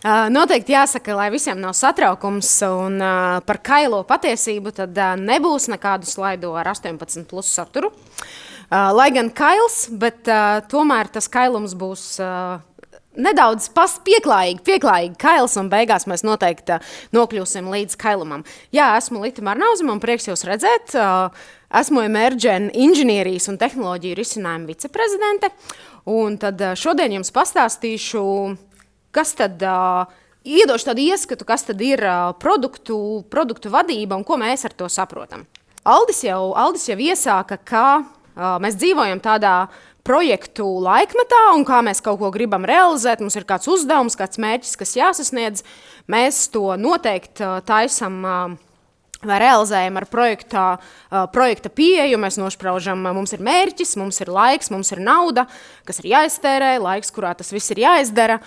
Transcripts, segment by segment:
Noteikti jāsaka, lai visiem nav satraukums un par kailo patiesību, tad nebūs nekādu slaidu ar 18 plus saturu. Lai gan kails, bet tomēr tas kailums būs nedaudz pieklājīgi kails, un beigās mēs noteikti nokļūsim līdz kailumam. Jā, esmu Lita Marnauzema un prieks jūs redzēt. Esmu Emergen inženierijas un tehnoloģiju risinājumu viceprezidente, un tad šodien jums pastāstīšu, kas tad iedošu tādu ieskatu, kas tad ir produktu vadība un ko mēs ar to saprotam. Aldis jau iesāka, ka mēs dzīvojam tādā projektu laikmetā un kā mēs kaut ko gribam realizēt, mums ir kāds uzdevums, kāds mērķis, kas jāsasniedz, mēs to noteikti taisam vai realizējam ar projekta pieeju, mēs nospraužam, mums ir mērķis, mums ir laiks, mums ir nauda, kas ir jāiztērē, laiks, kurā tas viss ir jāizdara,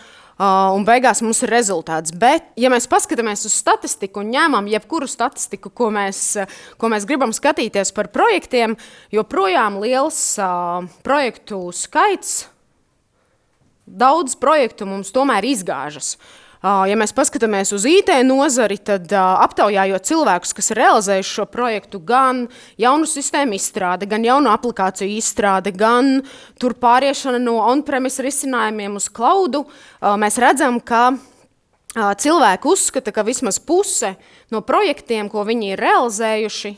un beigās mums ir rezultāts. Bet, ja mēs paskatāmies uz statistiku un ņemam jebkuru statistiku, ko mēs gribam skatīties par projektiem, joprojām liels projektu skaits, daudz projektu mums tomēr izgāžas. Ja mēs paskatāmies uz IT nozari, tad aptaujājot cilvēkus, kas ir realizējuši šo projektu, gan jaunu sistēmu izstrāde, gan jaunu aplikāciju izstrāde, gan tur pāriešana no on-premise risinājumiem uz cloudu, mēs redzam, ka cilvēki uzskata, ka vismaz puse no projektiem, ko viņi ir realizējuši,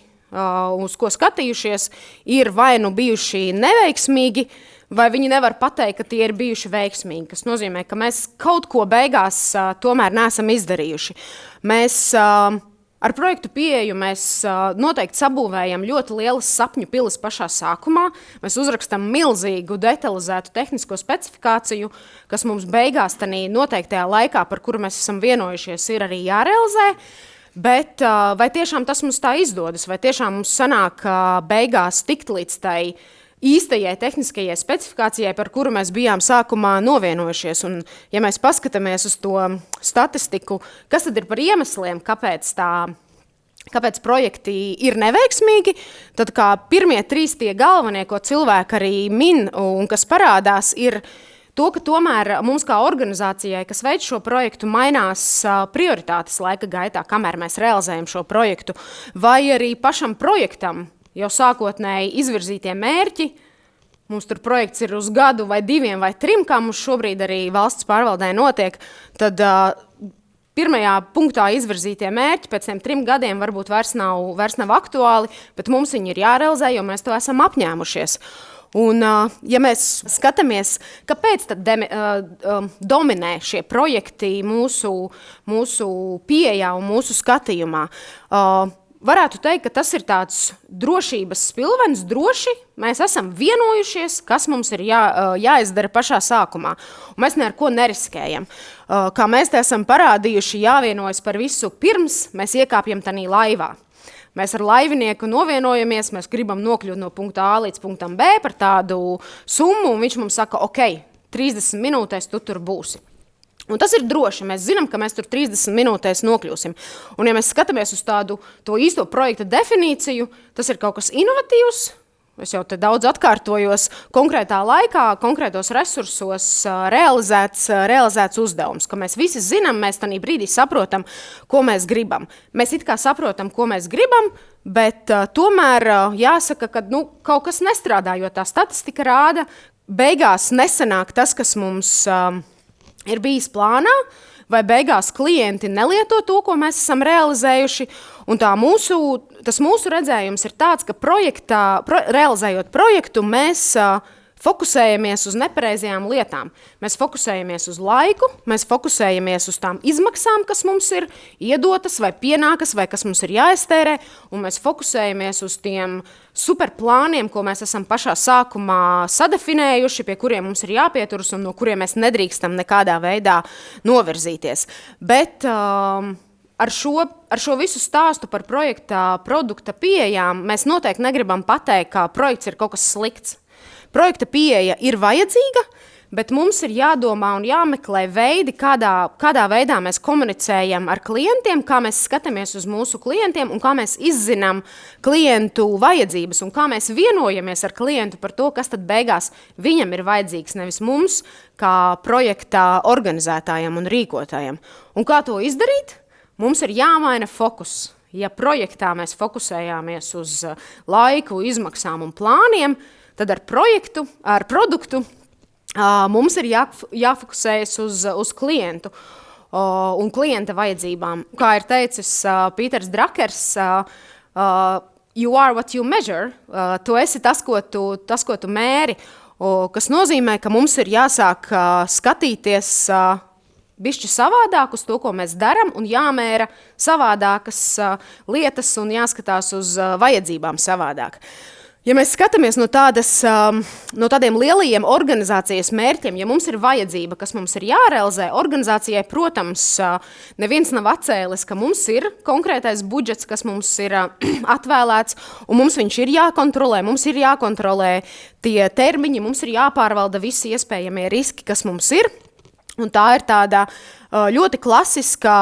uz ko skatījušies, ir vai nu bijuši neveiksmīgi, vai viņi nevar pateikt, ka tie ir bijuši veiksmīgi, kas nozīmē, ka mēs kaut ko beigās tomēr neesam izdarījuši. Mēs ar projektu pieeju noteikti sabūvējam ļoti lielas sapņu pilis pašā sākumā. Mēs uzrakstam milzīgu, detalizētu tehnisko specifikāciju, kas mums beigās tanī noteiktajā laikā, par kuru mēs esam vienojušies, ir arī jārealizē. Bet vai tiešām tas mums tā izdodas, vai tiešām mums sanāk beigās tikt līdz tai īstajai tehniskajai specifikācijai, par kuru mēs bijām sākumā novienojušies. Un, ja mēs paskatāmies uz to statistiku, kas tad ir par iemesliem, kāpēc projekti ir neveiksmīgi, tad kā pirmie 3 tie galvenie, ko cilvēki arī min un kas parādās, ir to, ka tomēr mums kā organizācijai, kas veic šo projektu, mainās prioritātes laika gaitā, kamēr mēs realizējam šo projektu, vai arī pašam projektam, jau sākotnēji izvirzītie mērķi, mums tur projekts ir uz gadu vai 2 vai 3, kā mums šobrīd arī valsts pārvaldē notiek, tad pirmajā punktā izvirzītie mērķi pēc tiem 3 gadiem varbūt vairs nav aktuāli, bet mums viņi ir jārealizē, jo mēs to esam apņēmušies. Un, ja mēs skatāmies, kāpēc tad dominē šie projekti mūsu pieejā un mūsu skatījumā, varētu teikt, ka tas ir tāds drošības spilvens, droši. Mēs esam vienojušies, kas mums ir jāizdara pašā sākumā. Un mēs neko neriskējam. Kā mēs te esam parādījuši, jāvienojas par visu pirms mēs iekāpjam tanī laivā. Mēs ar laivinieku novienojamies, mēs gribam nokļūt no punkta A līdz punktam B par tādu summu, un viņš mums saka, ok, 30 minūtēs tu tur būsi. Un tas ir droši, mēs zinām, ka mēs tur 30 minūtēs nokļūsim. Un ja mēs skatāmies uz to īsto projekta definīciju, tas ir kaut kas inovatīvs, es jau te daudz atkārtojos, konkrētā laikā, konkrētos resursos realizēts uzdevums, ka mēs visi zinām, mēs tanī brīdī saprotam, ko mēs gribam. Mēs it kā saprotam, ko mēs gribam, bet tomēr jāsaka, ka kaut kas nestrādā, jo tā statistika rāda, beigās nesanāk tas, kas mums ir bijis plānā, vai beigās klienti nelieto to, ko mēs esam realizējuši, un tas mūsu redzējums ir tāds, ka realizējot projektu, mēs fokusējamies uz nepareizajām lietām. Mēs fokusējamies uz laiku, mēs fokusējamies uz tām izmaksām, kas mums ir iedotas vai pienākas, vai kas mums ir jāiztērē, un mēs fokusējamies uz tiem superplāniem, ko mēs esam pašā sākumā sadefinējuši, pie kuriem mums ir jāpieturas un no kuriem mēs nedrīkstam nekādā veidā novirzīties. Bet ar šo visu stāstu par produkta pieejām mēs noteikti negribam pateikt, ka projekts ir kaut kas slikts. Projekta pieeja ir vajadzīga, bet mums ir jādomā un jāmeklē veidi, kādā veidā mēs komunicējam ar klientiem, kā mēs skatāmies uz mūsu klientiem un kā mēs izzinām klientu vajadzības un kā mēs vienojamies ar klientu par to, kas tad beigās viņam ir vajadzīgs, nevis mums, kā projektā organizētājiem un rīkotājiem. Un kā to izdarīt? Mums ir jāmaina fokus. Ja projektā mēs fokusējāmies uz laiku, izmaksām un plāniem, tad ar produktu mums ir jāfokusējas uz klientu un klienta vajadzībām. Kā ir teicis Pīters Drakers, you are what you measure, tu esi tas, ko tu mēri, kas nozīmē, ka mums ir jāsāk skatīties bišķi savādāk uz to, ko mēs darām, un jāmēra savādākas lietas un jāskatās uz vajadzībām savādāk. Ja mēs skatāmies no tādiem lielajiem organizācijas mērķiem, ja mums ir vajadzība, kas mums ir jārealizē, organizācijai, protams, neviens nav atcēlis, ka mums ir konkrētais budžets, kas mums ir atvēlēts, un mums viņš ir jākontrolē, mums ir jākontrolē tie termiņi, mums ir jāpārvalda visi iespējamie riski, kas mums ir. Un tā ir tāda ļoti klasiska,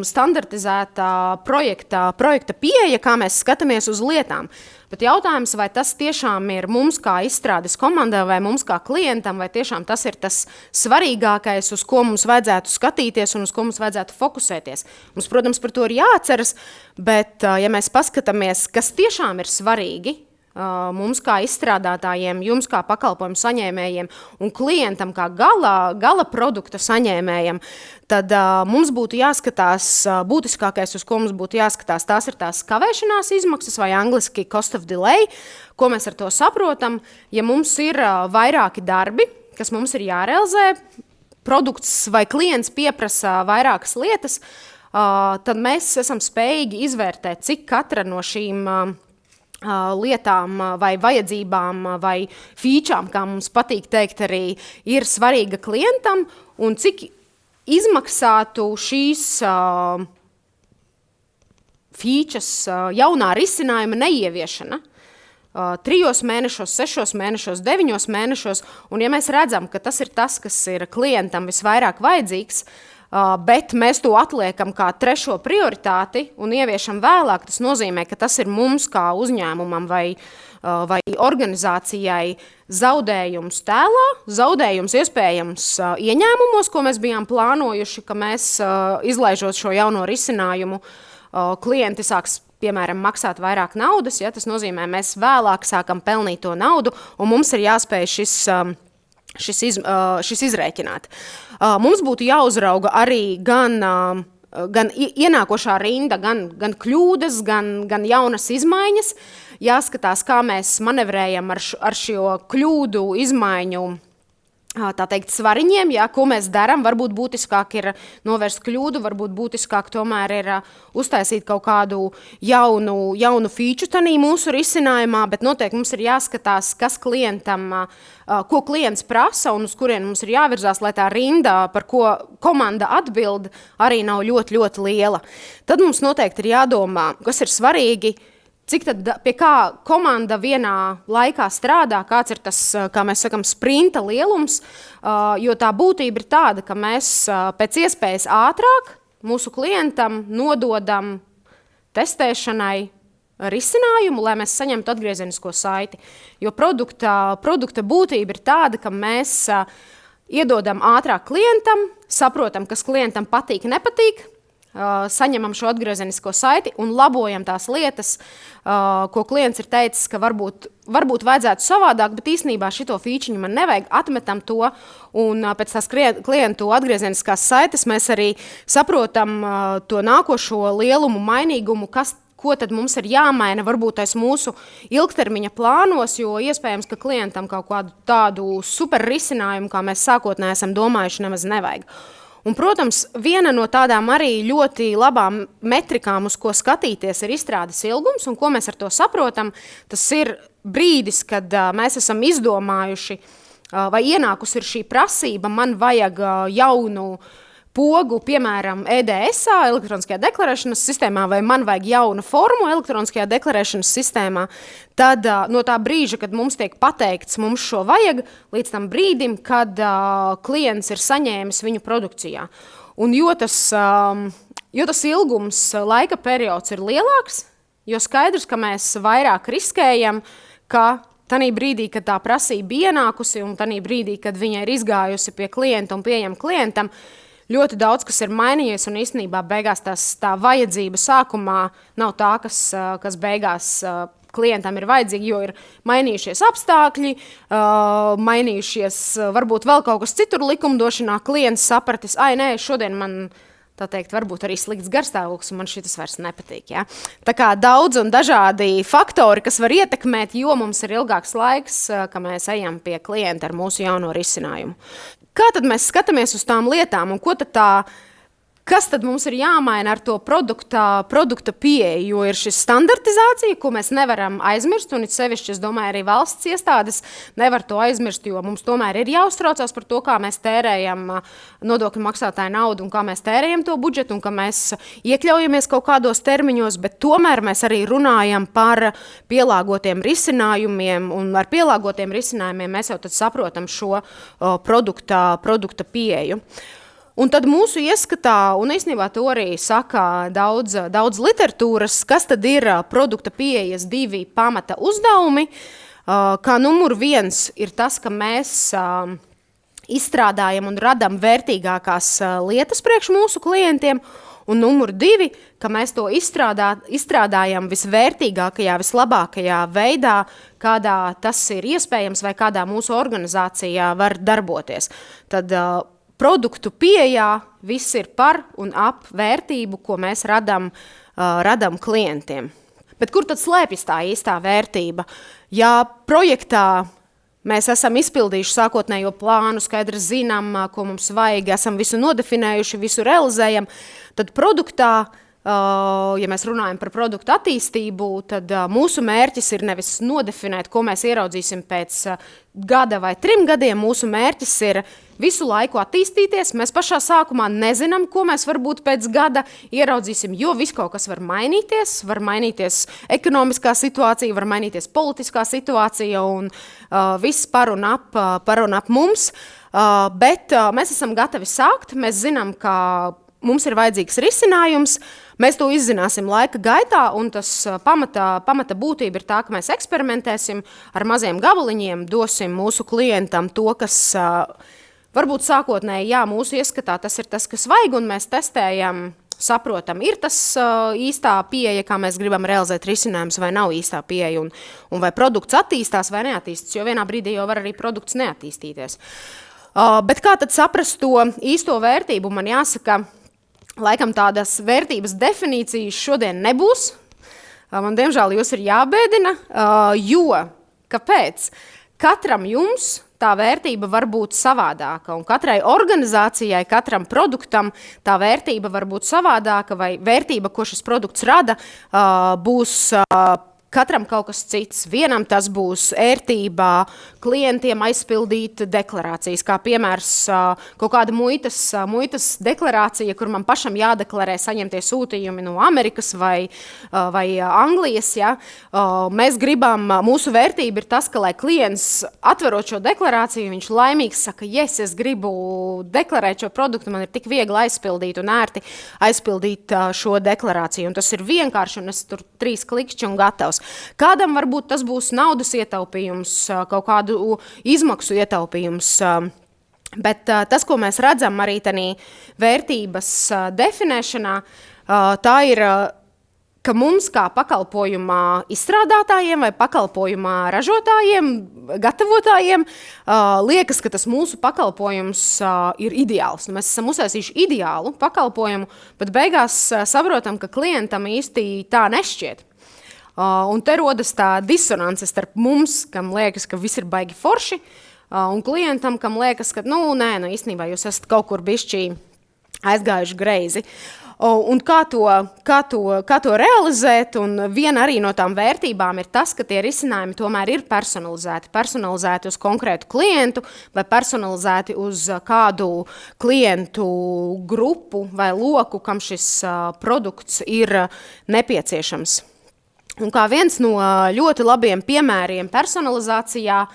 standartizēta projekta pieeja, kā mēs skatāmies uz lietām. Bet jautājums, vai tas tiešām ir mums kā izstrādes komandai vai mums kā klientam, vai tiešām tas ir tas svarīgākais, uz ko mums vajadzētu skatīties un uz ko mums vajadzētu fokusēties. Mums, protams, par to ir jāatceras, bet ja mēs paskatāmies, kas tiešām ir svarīgi, mums kā izstrādātājiem, jums kā pakalpojumu saņēmējiem un klientam kā gala produkta saņēmējiem, tad mums būtu jāskatās, būtiskākais, uz ko mums būtu jāskatās, tās ir tās kavēšanās izmaksas vai angliski cost of delay, ko mēs ar to saprotam. Ja mums ir vairāki darbi, kas mums ir jārealizē, produkts vai klients pieprasa vairākas lietas, tad mēs esam spējīgi izvērtēt, cik katra no šīm lietām vai vajadzībām vai featurām, kā mums patīk teikt arī, ir svarīga klientam un cik izmaksātu šīs features jaunā risinājuma neieviešana 3 mēnešos, 6 mēnešos, 9 mēnešos, un ja mēs redzam, ka tas ir tas, kas ir klientam visvairāk vajadzīgs, bet mēs to atliekam kā 3. prioritāti un ieviešam vēlāk, tas nozīmē, ka tas ir mums kā uzņēmumam vai organizācijai zaudējums tēlā, zaudējums iespējams ieņēmumos, ko mēs bijām plānojuši, ka mēs izlaižot šo jauno risinājumu, klienti sāks, piemēram, maksāt vairāk naudas, ja, tas nozīmē, mēs vēlāk sākam pelnīt to naudu, un mums ir jāspēj šis izrēķināt. Mums būtu jāuzrauga arī gan ienākošā rinda, gan kļūdas, gan jaunas izmaiņas. Jāskatās, kā mēs manevrējam ar šo kļūdu izmaiņu, tā teikt, svariņiem, ja, ko mēs darām. Varbūt būtiskāk ir novērst kļūdu, varbūt būtiskāk tomēr ir uztaisīt kaut kādu jaunu feature tanī mūsu risinājumā, bet noteikti mums ir jāskatās, kas klientam, ko klients prasa un uz kurien mums ir jāvirzās, lai tā rinda, par ko komanda atbild, arī nav ļoti, ļoti liela. Tad mums noteikti ir jādomā, kas ir svarīgi, cik tad pie kā komanda vienā laikā strādā, kāds ir tas, kā mēs sakam, sprinta lielums, jo tā būtība ir tāda, ka mēs pēc iespējas ātrāk mūsu klientam nododam testēšanai risinājumu, lai mēs saņemtu atgriezenisko saiti. Jo produkta būtība ir tāda, ka mēs iedodam ātrāk klientam, saprotam, kas klientam patīk, nepatīk, saņemam šo atgriezenisko saiti un labojam tās lietas, ko klients ir teicis, ka varbūt vajadzētu savādāk, bet īstenībā šito feature man nevajag, atmetam to, un pēc tās klientu atgriezeniskās saites mēs arī saprotam to nākošo lielumu, mainīgumu, ko tad mums ir jāmaina, varbūt tais mūsu ilgtermiņa plānos, jo iespējams, ka klientam kaut kādu tādu super risinājumu, kā mēs sākotnēji esam domājuši, nemaz nevajag. Un, protams, viena no tādām arī ļoti labām metrikām, uz ko skatīties, ir izstrādes ilgums, un ko mēs ar to saprotam, tas ir brīdis, kad mēs esam izdomājuši vai ienākusi ir šī prasība, man vajag jaunu pogu, piemēram, EDSā, elektroniskajā deklarēšanas sistēmā, vai man vajag jaunu formu elektroniskajā deklarēšanas sistēmā, tad no tā brīža, kad mums tiek pateikts, mums šo vajag, līdz tam brīdim, kad klients ir saņēmis viņu produkcijā. Un jo tas ilgums, laika periods ir lielāks, jo skaidrs, ka mēs vairāk riskējam, ka tanī brīdī, kad tā prasība ienākusi un tanī brīdī, kad viņa ir izgājusi pie klienta un pieejama klientam, ļoti daudz, kas ir mainījies, un īstenībā beigās tā vajadzība sākumā nav tā, kas beigās klientam ir vajadzīga, jo ir mainījušies apstākļi, mainījušies varbūt vēl kaut kas citur likumdošanā, klients sapratis, nē, šodien man, tā teikt, varbūt arī slikts garstāvoklis, un man šitas vairs nepatīk. Ja? Tā kā daudz un dažādi faktori, kas var ietekmēt, jo mums ir ilgāks laiks, ka mēs ejam pie klienta ar mūsu jauno risinājumu. Kā tad mēs skatāmies uz tām lietām, un kas tad mums ir jāmaina ar to produkta pieeju, jo ir šis standartizācija, ko mēs nevaram aizmirst, un it sevišķi, es domāju, arī valsts iestādes nevar to aizmirst, jo mums tomēr ir jāuztraucās par to, kā mēs tērējam nodokļu maksātāju naudu un kā mēs tērējam to budžetu un kā mēs iekļaujamies kaut kādos termiņos, bet tomēr mēs arī runājam par pielāgotiem risinājumiem, un ar pielāgotiem risinājumiem mēs jau tad saprotam šo produkta pieeju. Un tad mūsu ieskatā, un īstenībā to arī saka daudz literatūras, kas tad ir produkta pieejas 2 pamata uzdevumi. Kā numur 1 ir tas, ka mēs izstrādājam un radam vērtīgākās lietas priekš mūsu klientiem, un numur 2, ka mēs to izstrādājam visvērtīgākajā, vislabākajā veidā, kādā tas ir iespējams vai kādā mūsu organizācijā var darboties. Tad produktu pieejā viss ir par un ap vērtību, ko mēs radam klientiem. Bet kur tad slēpjas tā īstā vērtība? Ja projektā mēs esam izpildījuši sākotnējo plānu, skaidri zinām, ko mums vajag, esam visu nodefinējuši, visu realizējam, tad produktā, ja mēs runājam par produktu attīstību, tad mūsu mērķis ir nevis nodefinēt, ko mēs ieraudzīsim pēc gada vai 3 gadiem. Mūsu mērķis ir visu laiku attīstīties. Mēs pašā sākumā nezinām, ko mēs varbūt pēc gada ieraudzīsim, jo viss kaut kas var mainīties ekonomiskā situācija, var mainīties politiskā situācija un viss par un ap mums. Bet mēs esam gatavi sākt, mēs zinām, ka mums ir vajadzīgs risinājums, mēs to izzināsim laika gaitā, un tas pamata būtība ir tā, ka mēs eksperimentēsim ar maziem gabaliņiem, dosim mūsu klientam to, kas varbūt sākotnēji, mūsu ieskatā tas ir tas, kas vajag, un mēs testējam, saprotam, ir tas īstā pieeja, kā mēs gribam realizēt risinājumus, vai nav īstā pieeja, un vai produkts attīstās vai neattīstās, jo vienā brīdī jau var arī produkts neattīstīties. Bet kā tad saprast to īsto vērtību? Man jāsaka, laikam tādas vērtības definīcijas šodien nebūs. Man, diemžēl, jūs ir jābēdina, jo, kāpēc? Katram jums tā vērtība var būt savādāka, un katrai organizācijai, katram produktam tā vērtība var būt savādāka, vai vērtība, ko šis produkts rada, būs katram kaut kas cits. Vienam tas būs ērtībā klientiem aizpildīt deklarācijas, kā piemērs kaut kāda muitas deklarācija, kur man pašam jādeklarē saņemtie sūtījumi no Amerikas vai Anglijas. Ja? Mēs gribam, mūsu vērtība ir tas, ka, lai klients atverot šo deklarāciju, viņš laimīgs saka, yes, es gribu deklarēt šo produktu, man ir tik viegli aizpildīt un ērti aizpildīt šo deklarāciju. Un tas ir vienkārši, un es tur 3 klikšķi un gatavs. Kādam varbūt tas būs naudas ietaupījums, kaut kādu izmaksu ietaupījums, bet tas, ko mēs redzam arī tādā vērtības definēšanā, tā ir, ka mums kā pakalpojumā izstrādātājiem vai pakalpojumā ražotājiem, gatavotājiem, liekas, ka tas mūsu pakalpojums ir ideāls. Mēs esam uztaisījuši ideālu pakalpojumu, bet beigās saprotam, ka klientam īsti tā nešķiet. Un te rodas tā disonance starp mums, kam liekas, ka viss ir baigi forši, un klientam, kam liekas, ka, īstenībā jūs esat kaut kur bišķī aizgājuši greizi. Un kā to realizēt, un viena arī no tām vērtībām ir tas, ka tie risinājumi tomēr ir personalizēti uz konkrētu klientu vai personalizēti uz kādu klientu grupu vai loku, kam šis produkts ir nepieciešams. Un kā viens no ļoti labiem piemēriem personalizācijā,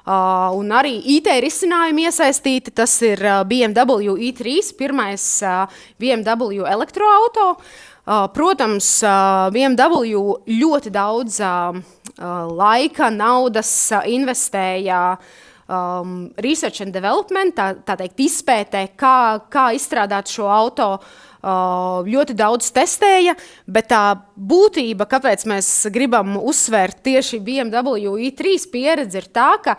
un arī IT risinājumi iesaistīti, tas ir BMW i3, pirmais BMW elektroauto. Protams, BMW ļoti daudz laika, naudas investēja research and development, tā teikt, izpētē, kā izstrādāt šo auto. Ļoti daudz testēja, bet tā būtība, kāpēc mēs gribam uzsvērt tieši BMW i3 pieredzi, ir tā, ka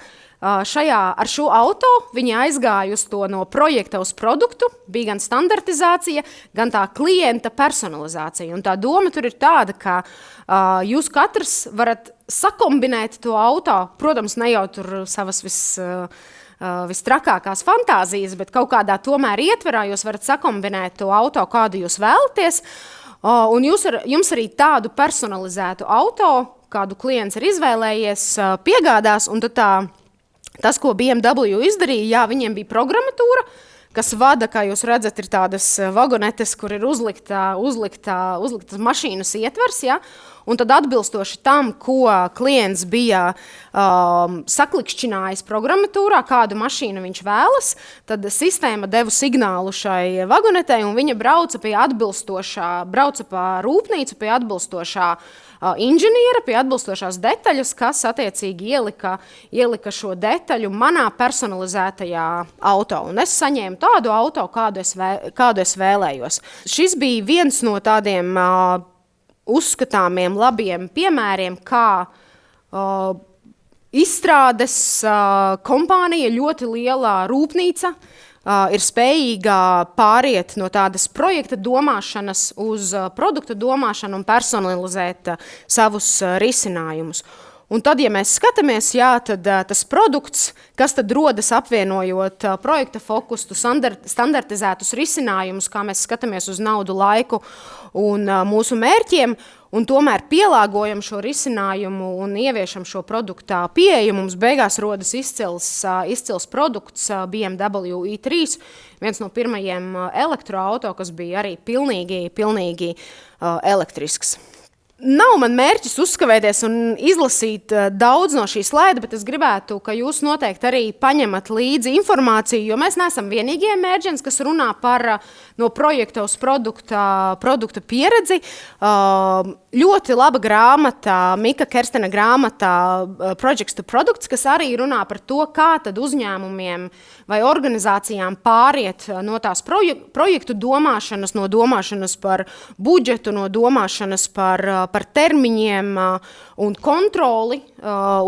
ar šo auto viņi aizgāja uz to no projekta uz produktu, bija gan standartizācija, gan tā klienta personalizācija. Un tā doma tur ir tāda, ka jūs katrs varat sakombinēt to auto, protams, ne jau tur savas vistrakākās fantāzijas, bet kaut kādā tomēr ietverā jūs varat sakombinēt to auto, kādu jūs vēlaties, un jums arī tādu personalizētu auto, kādu klients ir izvēlējies, piegādās, un tad tas, ko BMW izdarīja, jā, viņiem bija programmatūra, kas vada, kā jūs redzat, ir tādas vagonetes, kur ir uzliktas mašīnas ietvers, ja? Un tad atbilstoši tam, ko klients bija saklikšķinājis programmatūrā, kādu mašīnu viņš vēlas, tad sistēma deva signālu šai vagonetei, un viņa brauca pa rūpnīcu pie atbilstošā inženiera, pie atbilstošās detaļas, kas attiecīgi ielika šo detaļu manā personalizētajā auto. Un es saņēmu tādu auto, kādu es vēlējos. Šis bija viens no tādiem uzskatāmiem labiem piemēriem, kā izstrādes kompānija, ļoti liela rūpnīca, ir spējīga pāriet no tādas projekta domāšanas uz produkta domāšanu un personalizēt savus risinājumus. Un tad, ja mēs skatāmies, jā, tad tas produkts, kas tad rodas apvienojot projekta fokusu, standartizētus risinājumus, kā mēs skatāmies uz naudu, laiku un mūsu mērķiem, un tomēr pielāgojam šo risinājumu un ieviešam šo produktā pieejumu, mums beigās rodas izcils produkts BMW i3, viens no pirmajiem elektroauto, kas bija arī pilnīgi elektrisks. Nav man mērķis uzskavēties un izlasīt daudz no šī slaida, bet es gribētu, ka jūs noteikti arī paņemat līdzi informāciju, jo mēs neesam vienīgie emerģents, kas runā par no projekta uz produkta pieredzi. Ļoti laba grāmata, Mika Kerstena grāmata Projects to Products, kas arī runā par to, kā tad uzņēmumiem vai organizācijām pāriet no tās projektu domāšanas, no domāšanas par budžetu, no domāšanas par termiņiem un kontroli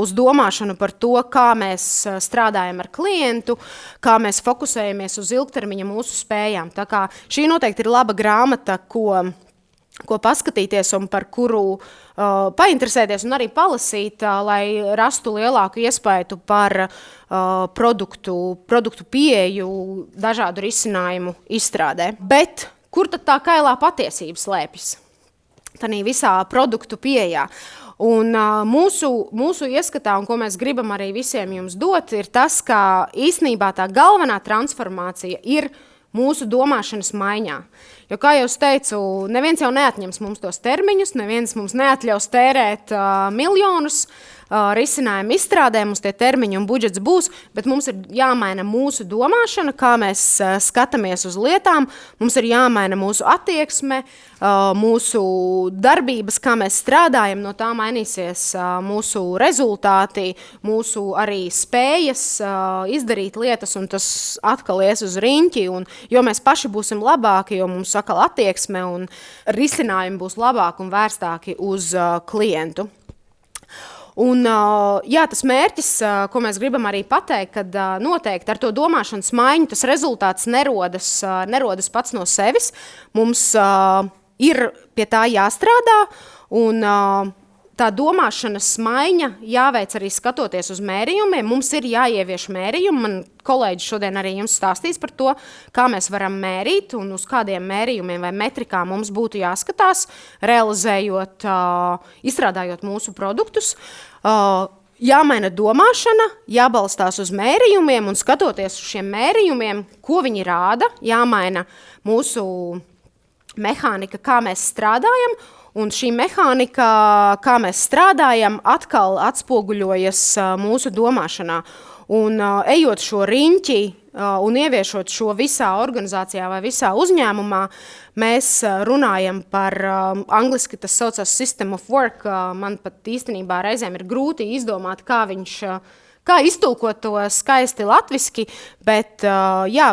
uz domāšanu par to, kā mēs strādājam ar klientu, kā mēs fokusējamies uz ilgtermiņa mūsu spējām. Tā kā šī noteikti ir laba grāmata, ko paskatīties un par kuru painteresēties un arī palasīt, lai rastu lielāku iespēju par produktu pieeju dažādu risinājumu izstrādē. Bet kur tad tā kailā patiesība slēpjas? Tanī visā produktu pieejā. Un mūsu ieskatā, un ko mēs gribam arī visiem jums dot, ir tas, ka īstenībā tā galvenā transformācija ir mūsu domāšanas maiņā. Jo, kā jau es teicu, neviens jau neatņems mums tos termiņus, neviens mums neatļaus tērēt miljonus risinājumu izstrādē, mums tie termiņi un budžets būs, bet mums ir jāmaina mūsu domāšana, kā mēs skatāmies uz lietām, mums ir jāmaina mūsu attieksme, mūsu darbības, kā mēs strādājam, no tā mainīsies mūsu rezultāti, mūsu arī spējas izdarīt lietas, un tas atkal ies uz riņķi, un jo mēs paši būsim labāki, jo mums atkal attieksme un risinājumi būs labāki un vērstāki uz klientu. Un, jā, tas mērķis, ko mēs gribam arī pateikt, kad noteikti ar to domāšanas maiņu tas rezultāts nerodas pats no sevis. Mums ir pie tā jāstrādā, un tā domāšanas maiņa jāveic arī skatoties uz mērījumiem. Mums ir jāievieš mērījumi. Man kolēģi šodien arī jums stāstīs par to, kā mēs varam mērīt un uz kādiem mērījumiem vai metrikām mums būtu jāskatās, realizējot, izstrādājot mūsu produktus. Jāmaina domāšana, jābalstās uz mērījumiem un skatoties uz šiem mērījumiem, ko viņi rāda, jāmaina mūsu mehānika, kā mēs strādājam, un šī mehānika, kā mēs strādājam, atkal atspoguļojas mūsu domāšanā. Un ejot šo riņķi un ieviešot šo visā organizācijā vai visā uzņēmumā, mēs runājam par, angliski tas saucās System of Work, man pat īstenībā reizēm ir grūti izdomāt, kā iztulkot to skaisti latviski, bet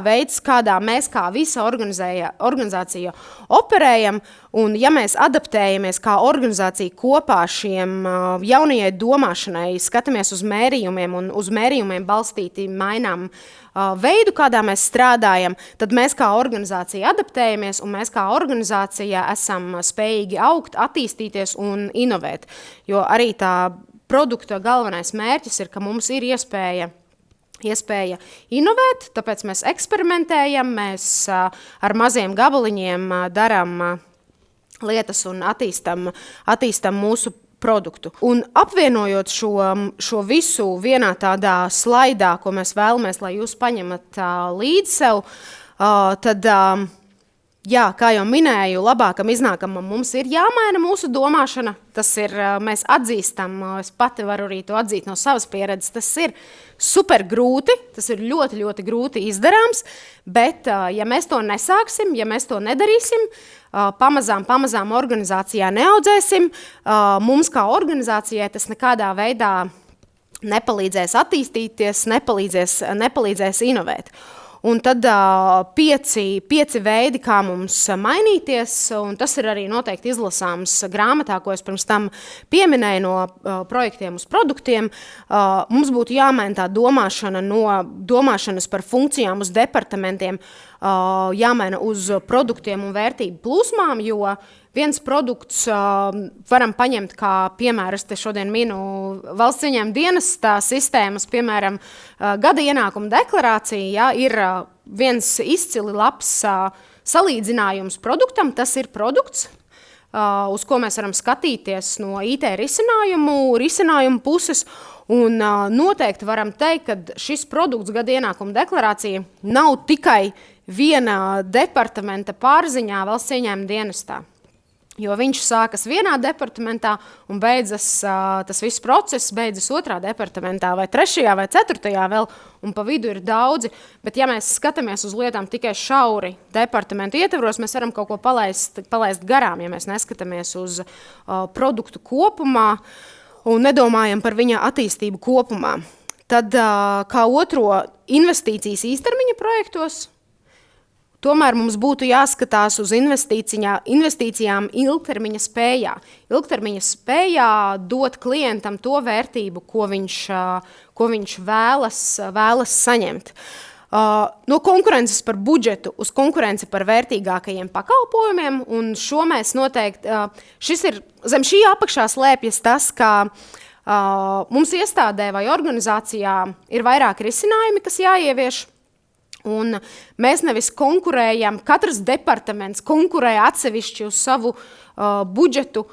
veids, kādā mēs kā visa organizācija operējam, un ja mēs adaptējamies kā organizācija kopā šiem jaunajai domāšanai, skatāmies uz mērījumiem un uz mērījumiem balstīti mainām veidu, kādā mēs strādājam, tad mēs kā organizācija adaptējamies un mēs kā organizācija esam spējīgi augt, attīstīties un inovēt, jo arī tā produkta galvenais mērķis ir, ka mums ir iespēja inovēt, tāpēc mēs eksperimentējam, mēs ar maziem gabaliņiem darām lietas un attīstam mūsu produktu. Un apvienojot šo visu vienā tādā slaidā, ko mēs vēlamies, lai jūs paņemat līdz sev, tad kā jau minēju, labākam iznākamam mums ir jāmaina mūsu domāšana. Tas ir, mēs atzīstam, es pati varu arī to atzīt no savas pieredzes, tas ir super grūti, tas ir ļoti, ļoti grūti izdarāms, bet ja mēs to nesāksim, ja mēs to nedarīsim, pamazām organizācijā neaudzēsim, mums kā organizācijai tas nekādā veidā nepalīdzēs attīstīties, nepalīdzēs inovēt. Un tad pieci veidi, kā mums mainīties, un tas ir arī noteikti izlasāms grāmatā, ko es pirms tam pieminēju no projektiem uz produktiem. Mums būtu jāmaina tā domāšana no domāšanas par funkcijām uz departamentiem, jāmaina uz produktiem un vērtību plūsmām, jo viens produkts varam paņemt kā piemēru, es te šodien minu valsts ieņēmuma dienesta sistēmas, piemēram, gada ienākuma deklarācija, ir viens izcili labs salīdzinājums produktam, tas ir produkts, uz ko mēs varam skatīties no IT risinājumu puses, un noteikti varam teikt, ka šis produkts gada ienākuma deklarācija nav tikai viena departamenta pārziņā valsts ieņēmuma dienestā. Jo viņš sākas vienā departamentā un beidzas, tas viss process beidzas otrā departamentā vai trešajā vai ceturtajā vēl, un pa vidu ir daudzi, bet ja mēs skatāmies uz lietām tikai šauri departamentu ietvaros, mēs varam kaut ko palaist garām, ja mēs neskatāmies uz produktu kopumā un nedomājam par viņa attīstību kopumā. Tad kā otro investīcijas īstermiņa projektos, tomēr mums būtu jāskatās uz investīcijām ilgtermiņa spējā. Ilgtermiņa spējā dot klientam to vērtību, ko viņš vēlas saņemt. No konkurences par budžetu uz konkurenci par vērtīgākajiem pakalpojumiem, un šo mēs noteikti, zem šī apakšā slēpjas tas, ka mums iestādē vai organizācijā ir vairāki risinājumi, kas jāievieš. Un mēs nevis konkurējam, katrs departaments konkurē atsevišķi uz savu budžetu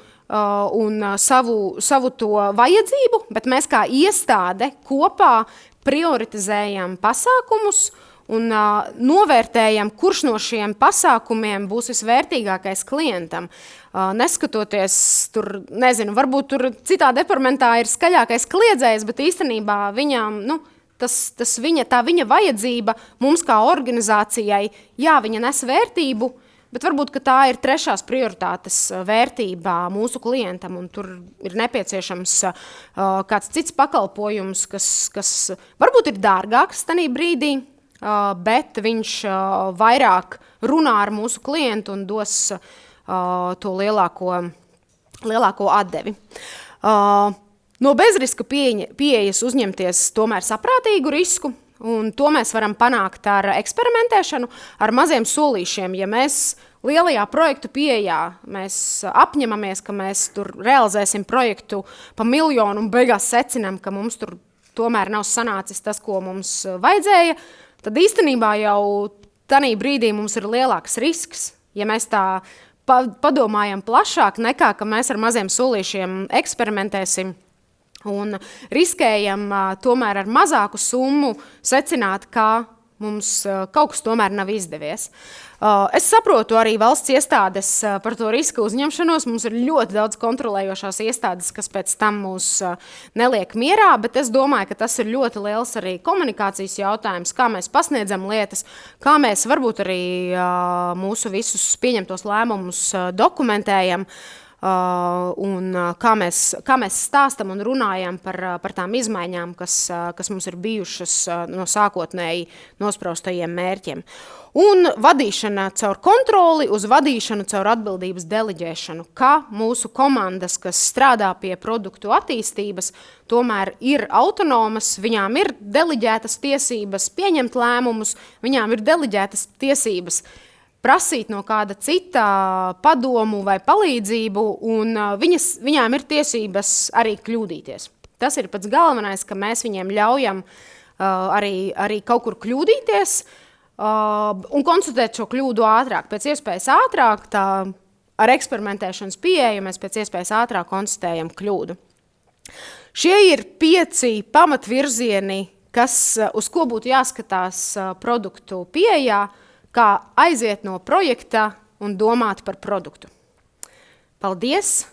un savu to vajadzību, bet mēs kā iestāde kopā prioritizējam pasākumus un novērtējam, kurš no šiem pasākumiem būs visvērtīgākais klientam. Neskatoties tur, nezinu, varbūt tur citā departamentā ir skaļākais kliedzējs, bet īstenībā viņām, tā viņa vajadzība mums kā organizācijai, viņa nes vērtību, bet varbūt, ka tā ir trešās prioritātes vērtība mūsu klientam, un tur ir nepieciešams kāds cits pakalpojums, kas varbūt ir dārgāks tanī brīdī, bet viņš vairāk runā ar mūsu klientu un dos to lielāko atdevi. No bezriska pieejas uzņemties tomēr saprātīgu risku, un to mēs varam panākt ar eksperimentēšanu, ar maziem solīšiem. Ja mēs lielajā projektu pieejā mēs apņemamies, ka mēs tur realizēsim projektu pa 1 000 000 un beigās secinām, ka mums tur tomēr nav sanācis tas, ko mums vajadzēja, tad īstenībā jau tanī brīdī mums ir lielāks risks, ja mēs tā padomājam plašāk nekā, ka mēs ar maziem solīšiem eksperimentēsim un riskējam tomēr ar mazāku summu secināt, ka mums kaut kas tomēr nav izdevies. Es saprotu arī valsts iestādes par to riska uzņemšanos. Mums ir ļoti daudz kontrolējošās iestādes, kas pēc tam mūs neliek mierā, bet es domāju, ka tas ir ļoti liels arī komunikācijas jautājums, kā mēs pasniedzam lietas, kā mēs varbūt arī mūsu visus pieņemtos lēmumus dokumentējam, un kā mēs stāstam un runājam par tām izmaiņām, kas mums ir bijušas no sākotnēji nospraustajiem mērķiem. Un vadīšana caur kontroli uz vadīšanu caur atbildības deleģēšanu, kā mūsu komandas, kas strādā pie produktu attīstības, tomēr ir autonomas, viņām ir deleģētas tiesības pieņemt lēmumus, viņām ir deleģētas tiesības prasīt no kāda cita padomu vai palīdzību, un viņām ir tiesības arī kļūdīties. Tas ir pats galvenais, ka mēs viņiem ļaujam arī kaut kur kļūdīties, un konstatēt šo kļūdu ātrāk. Pēc iespējas ātrāk, tā ar eksperimentēšanas pieeju mēs pēc iespējas ātrāk konstatējam kļūdu. Šie ir 5 pamatvirzieni, uz ko būtu jāskatās produktu pieejā, kā aiziet no projekta un domāt par produktu. Paldies!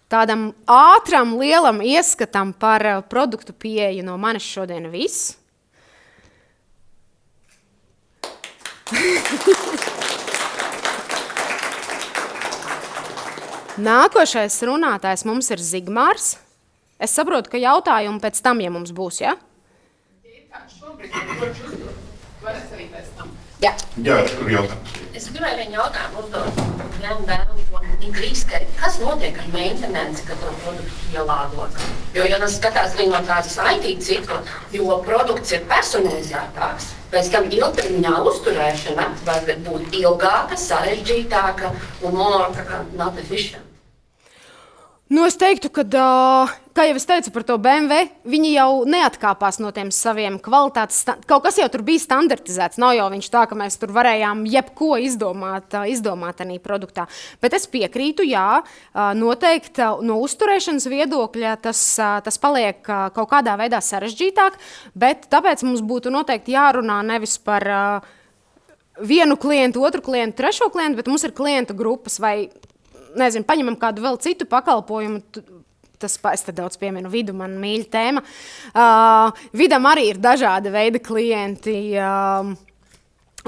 Tādam ātram, lielam ieskatam par produktu pieeju no manis šodien viss. Nākošais runātājs mums ir Zigmārs. Es saprotu, ka jautājumi pēc tam, ja mums būs, ja? Jā. Jā, tur jautājums. Es gribēju vienu jautājumu uzdot kas notiek ar maintenance, kad to produktu ielādot? Jo, ja tas skatās no tādas IT cikla, jo produkts ir personalizētāks, pēc tam ilgtermiņā uzturēšana var būt ilgāka, sarežģītāka un not efficient. Nu, es teiktu, ka, kā jau es teicu par to BMW, viņi jau neatkāpās no tiem saviem kvalitātes, kaut kas jau tur bija standartizēts, nav jau viņš tā, ka mēs tur varējām jebko izdomāt tanī produktā. Bet es piekrītu, jā, noteikti no uzturēšanas viedokļa tas paliek kaut kādā veidā sarežģītāk, bet tāpēc mums būtu noteikti jārunā nevis par vienu klientu, otru klientu, trešo klientu, bet mums ir klientu grupas vai nezinu, paņemam kādu vēl citu pakalpojumu, es te daudz pieminu Vidu, man mīļa tēma. Vidam arī ir dažādi veidi klienti,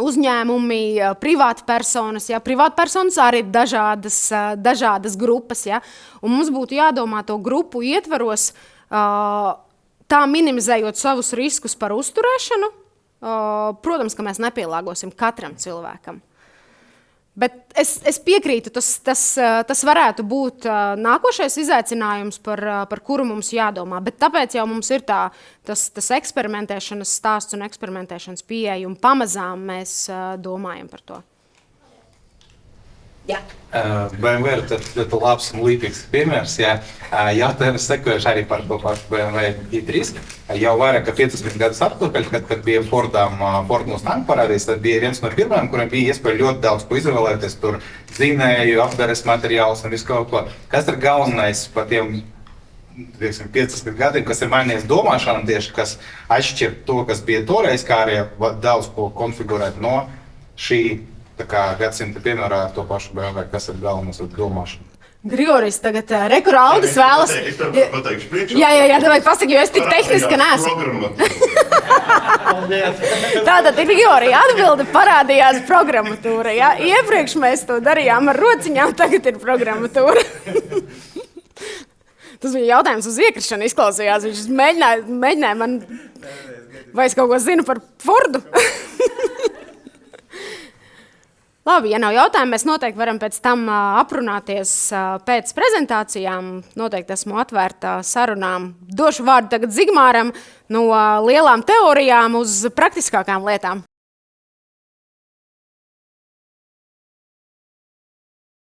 uzņēmumi, privātpersonas, ja? Privātpersonas arī ir dažādas grupas, ja? Un mums būtu jādomā to grupu ietvaros, tā minimizējot savus riskus par uzturēšanu, protams, ka mēs nepielāgosim katram cilvēkam. Bet es piekrītu, tas varētu būt nākošais izaicinājums, par kuru mums jādomā. Bet tāpēc jau mums ir tas eksperimentēšanas stāsts un eksperimentēšanas pieeja, un pamazām mēs domājam par to. Jā. BMW ir ļoti labs un līdzīgs piemērs. Jautājums sekojuši arī par to pašu BMW i3. Jau vairāk kā 15 gadus atpakaļ, kad bija Ford Mustang parādījis, tad bija viens no pirmajiem, kuriem bija iespēja ļoti daudz ko izvēlēties, tur zinēju, apdares materiālus un visu kaut ko. Kas ir galvenais par tiem 15 gadiem, kas ir mainījies domāšana tieši, kas atšķir to, kas bija toreiz, kā arī daudz ko konfigurēt no šī gadsimta piemērā ar to pašu BMW, kas ir galvenais ar domāšanu. Grigorijs tagad Aldis vēlas. Es tev pateikšu priekšā. Jā, davai pasaki, jo es tik tehniski neesmu. Tātad Grigorija atbilde parādījās programmatūra. Ja? Iepriekš mēs to darījām ar rociņām, tagad ir programmatūra. Tas bija jautājums uz iekrišanu izklausījās. Viņš mēģināja man, vai es kaut ko zinu par Fordu? Labi, ja nav jautājumu, mēs noteikti varam pēc tam aprunāties pēc prezentācijām. Noteikti esmu atvērta sarunām. Došu vārdu tagad Zigmāram no lielām teorijām uz praktiskākām lietām.